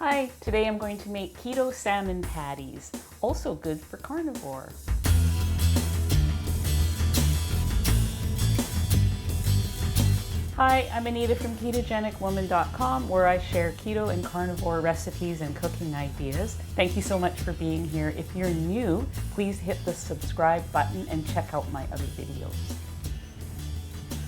Hi, today I'm going to make keto salmon patties, also good for carnivore. Hi, I'm Anita from KetogenicWoman.com, where I share keto and carnivore recipes and cooking ideas. Thank you so much for being here. If you're new, please hit the subscribe button and check out my other videos.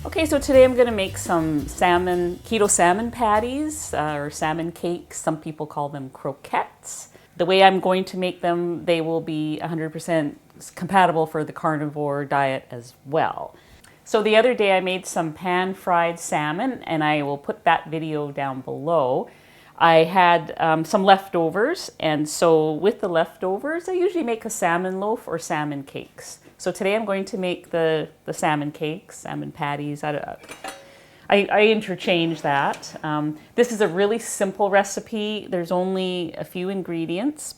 Okay, so today I'm going to make some keto salmon patties or salmon cakes. Some people call them croquettes. The way I'm going to make them, they will be 100% compatible for the carnivore diet as well. So the other day I made some pan-fried salmon, and I will put that video down below. I had some leftovers, and so with the leftovers, I usually make a salmon loaf or salmon cakes. So today I'm going to make the salmon cakes, salmon patties. I interchange that. This is a really simple recipe. There's only a few ingredients.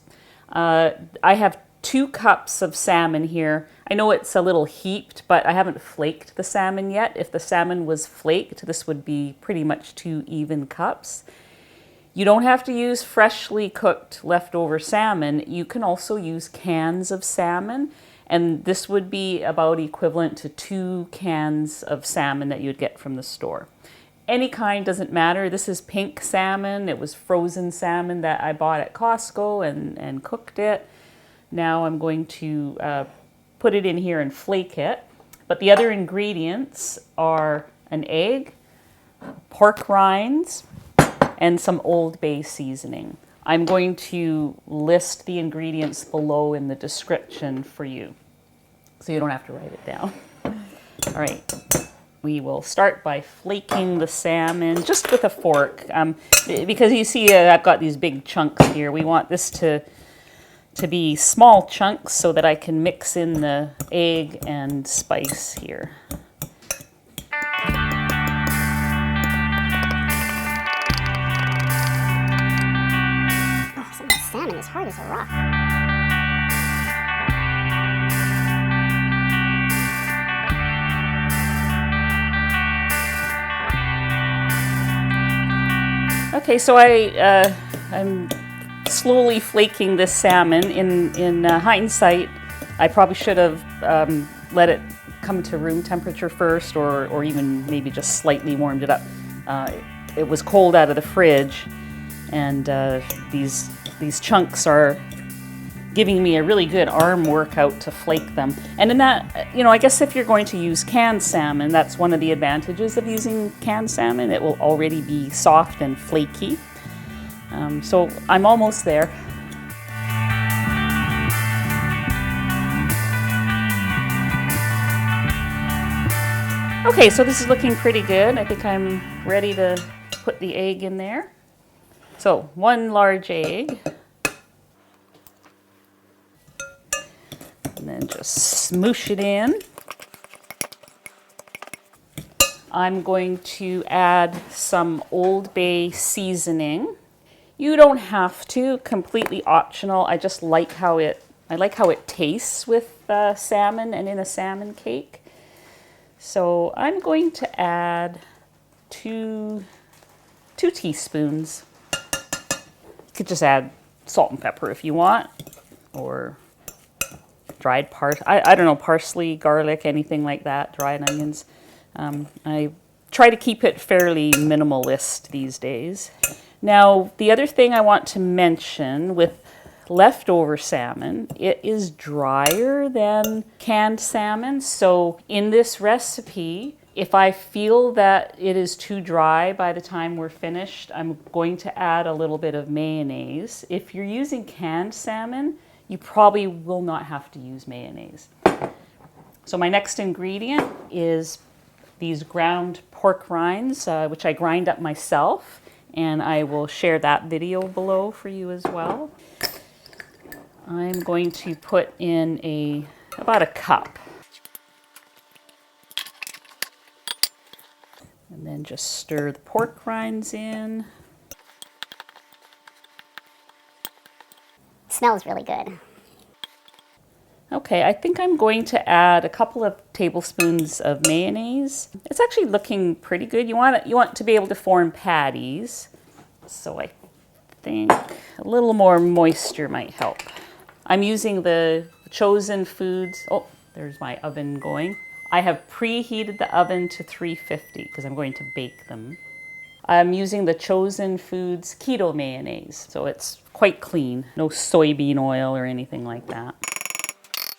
I have 2 cups of salmon here. I know it's a little heaped, but I haven't flaked the salmon yet. If the salmon was flaked, this would be pretty much 2 even cups. You don't have to use freshly cooked leftover salmon. You can also use cans of salmon, and this would be about equivalent to 2 cans of salmon that you'd get from the store. Any kind doesn't matter. This is pink salmon. It was frozen salmon that I bought at Costco and cooked it. Now I'm going to put it in here and flake it. But the other ingredients are an egg, pork rinds, and some Old Bay seasoning. I'm going to list the ingredients below in the description for you, so you don't have to write it down. All right, we will start by flaking the salmon just with a fork, because you see I've got these big chunks here. We want this to be small chunks so that I can mix in the egg and spice here. Salmon is hard as a rock. Okay, so I'm slowly flaking this salmon. In hindsight, I probably should have let it come to room temperature first, or even maybe just slightly warmed it up. It was cold out of the fridge, and these chunks are giving me a really good arm workout to flake them. And in that, I guess if you're going to use canned salmon, that's one of the advantages of using canned salmon. It will already be soft and flaky. So I'm almost there. Okay, so this is looking pretty good. I think I'm ready to put the egg in there. So 1 large egg, and then just smoosh it in. I'm going to add some Old Bay seasoning. You don't have to, completely optional. I just like how it tastes with salmon and in a salmon cake. So I'm going to add 2 teaspoons. You could just add salt and pepper if you want, or dried parsley, garlic, anything like that, dried onions. I try to keep it fairly minimalist these days. Now, the other thing I want to mention with leftover salmon, it is drier than canned salmon. So in this recipe, if I feel that it is too dry by the time we're finished, I'm going to add a little bit of mayonnaise. If you're using canned salmon, you probably will not have to use mayonnaise. So my next ingredient is these ground pork rinds, which I grind up myself, and I will share that video below for you as well. I'm going to put in about a cup. And then just stir the pork rinds in. Smells really good. Okay, I think I'm going to add a couple of tablespoons of mayonnaise. It's actually looking pretty good. You want to be able to form patties. So I think a little more moisture might help. I'm using the Chosen Foods. Oh, there's my oven going. I have preheated the oven to 350 because I'm going to bake them. I'm using the Chosen Foods keto mayonnaise, so it's quite clean. No soybean oil or anything like that.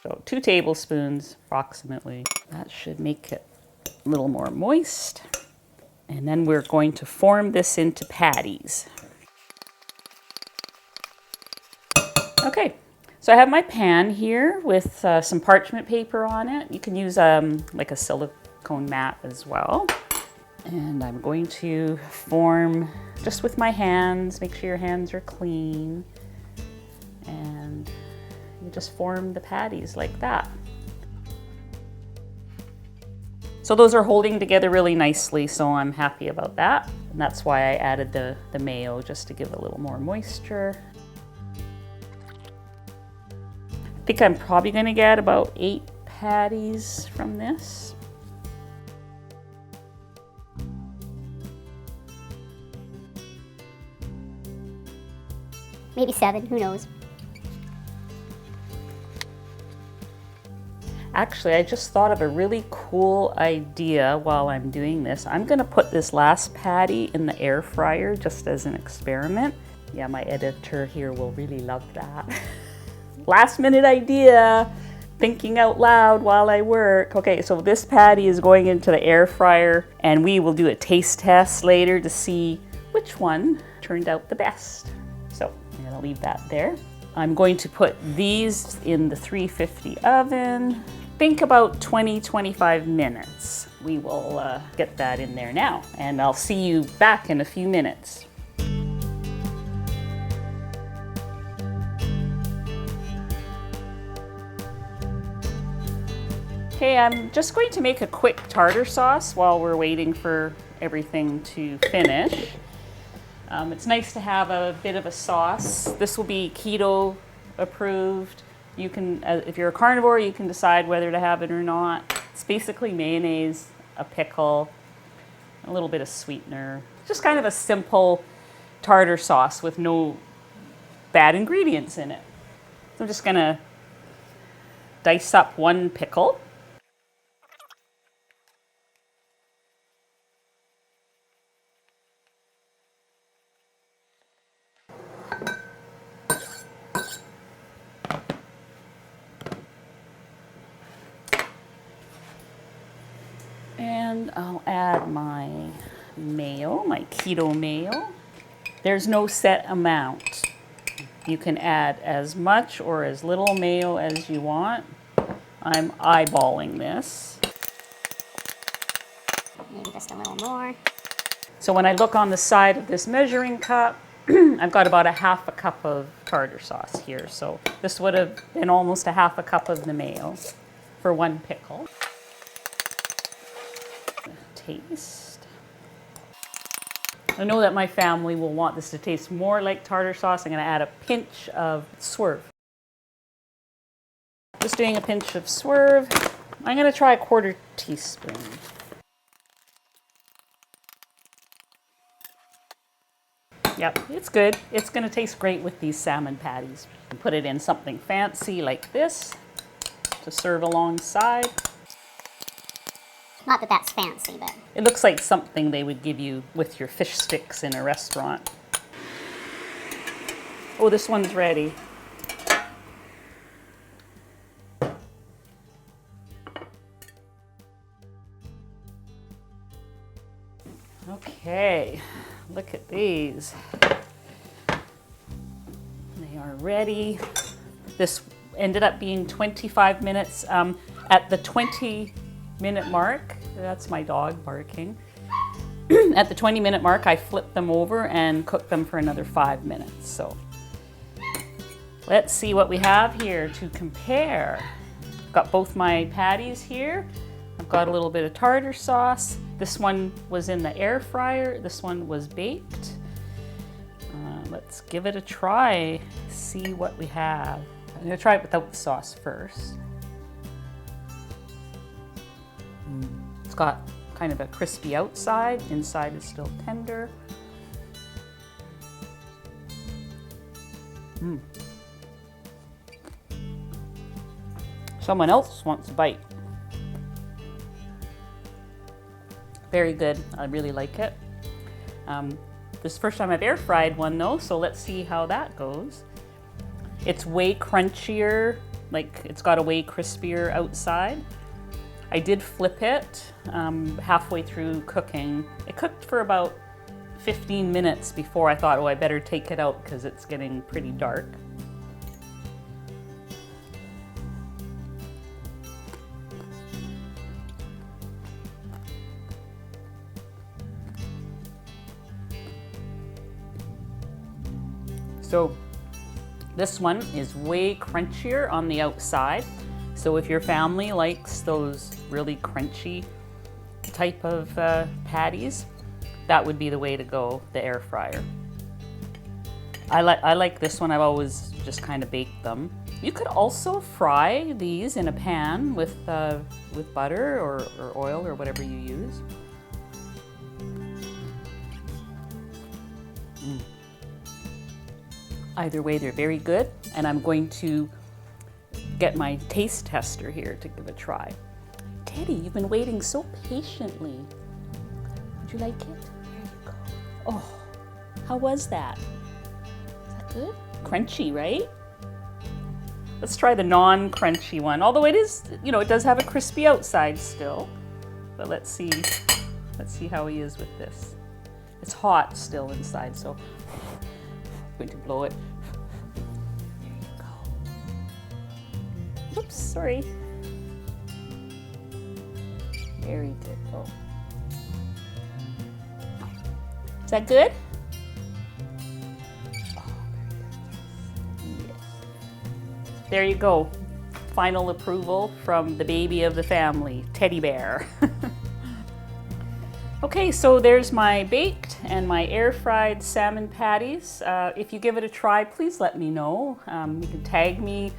So 2 tablespoons approximately. That should make it a little more moist. And then we're going to form this into patties. Okay, so I have my pan here with some parchment paper on it. You can use like a silicone mat as well. And I'm going to form just with my hands. Make sure your hands are clean. And you just form the patties like that. So those are holding together really nicely, so I'm happy about that. And that's why I added the mayo, just to give a little more moisture. I think I'm probably gonna get about 8 patties from this. Maybe 7, who knows? Actually, I just thought of a really cool idea while I'm doing this. I'm gonna put this last patty in the air fryer just as an experiment. Yeah, my editor here will really love that. Last minute idea, thinking out loud while I work. Okay, so this patty is going into the air fryer and we will do a taste test later to see which one turned out the best. So I'm gonna leave that there. I'm going to put these in the 350 oven. Think about 20-25 minutes. We will get that in there now, and I'll see you back in a few minutes. Okay, I'm just going to make a quick tartar sauce while we're waiting for everything to finish. It's nice to have a bit of a sauce. This will be keto approved. You can, if you're a carnivore, you can decide whether to have it or not. It's basically mayonnaise, a pickle, a little bit of sweetener. Just kind of a simple tartar sauce with no bad ingredients in it. So I'm just gonna dice up 1 pickle. And I'll add my mayo, my keto mayo. There's no set amount. You can add as much or as little mayo as you want. I'm eyeballing this. Maybe just a little more. So when I look on the side of this measuring cup, I've got about a 1/2 cup of tartar sauce here. So this would have been almost a 1/2 cup of the mayo for 1 pickle. Taste. I know that my family will want this to taste more like tartar sauce. I'm going to add a pinch of Swerve. Just doing a pinch of Swerve. I'm going to try a 1/4 teaspoon. Yep, it's good. It's going to taste great with these salmon patties. Put it in something fancy like this to serve alongside. Not that that's fancy, but... It looks like something they would give you with your fish sticks in a restaurant. Oh, this one's ready. Okay, look at these. They are ready. This ended up being 25 minutes. At the 20-minute mark, that's my dog barking. At the 20-minute mark, I flipped them over and cooked them for another 5 minutes. So let's see what we have here to compare. I've got both my patties here. I've got a little bit of tartar sauce. This one was in the air fryer. This one was baked. Let's give it a try, see what we have. I'm gonna try it without the sauce first. It's got kind of a crispy outside, inside is still tender. Someone else wants a bite. Very good. I really like it. This is the first time I've air fried one though, so let's see how that goes. It's way crunchier, like it's got a way crispier outside. I did flip it halfway through cooking. It cooked for about 15 minutes before I thought, oh, I better take it out because it's getting pretty dark. So this one is way crunchier on the outside. So if your family likes those really crunchy type of patties, that would be the way to go, the air fryer. I like this one. I've always just kind of baked them. You could also fry these in a pan with butter or oil or whatever you use. Either way, they're very good, and I'm going to get my taste tester here to give a try. Teddy, you've been waiting so patiently. Would you like it? There you go. Oh, how was that? Is that good? Crunchy, right? Let's try the non-crunchy one, although it is, you know, it does have a crispy outside still. But let's see how he is with this. It's hot still inside, so I'm going to blow it. There you go. Oops, sorry. Very good. Oh. Is that good? Oh, very good. Yes. There you go. Final approval from the baby of the family, Teddy Bear. Okay, so there's my baked and my air fried salmon patties. If you give it a try, please let me know. You can tag me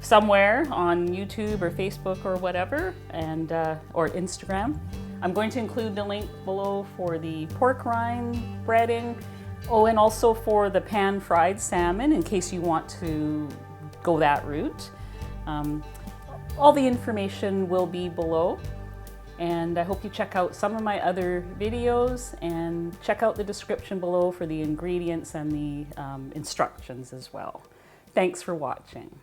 somewhere on YouTube or Facebook or whatever, and or Instagram. I'm going to include the link below for the pork rind breading. Oh, and also for the pan fried salmon in case you want to go that route. All the information will be below. And I hope you check out some of my other videos and check out the description below for the ingredients and the instructions as well. Thanks for watching.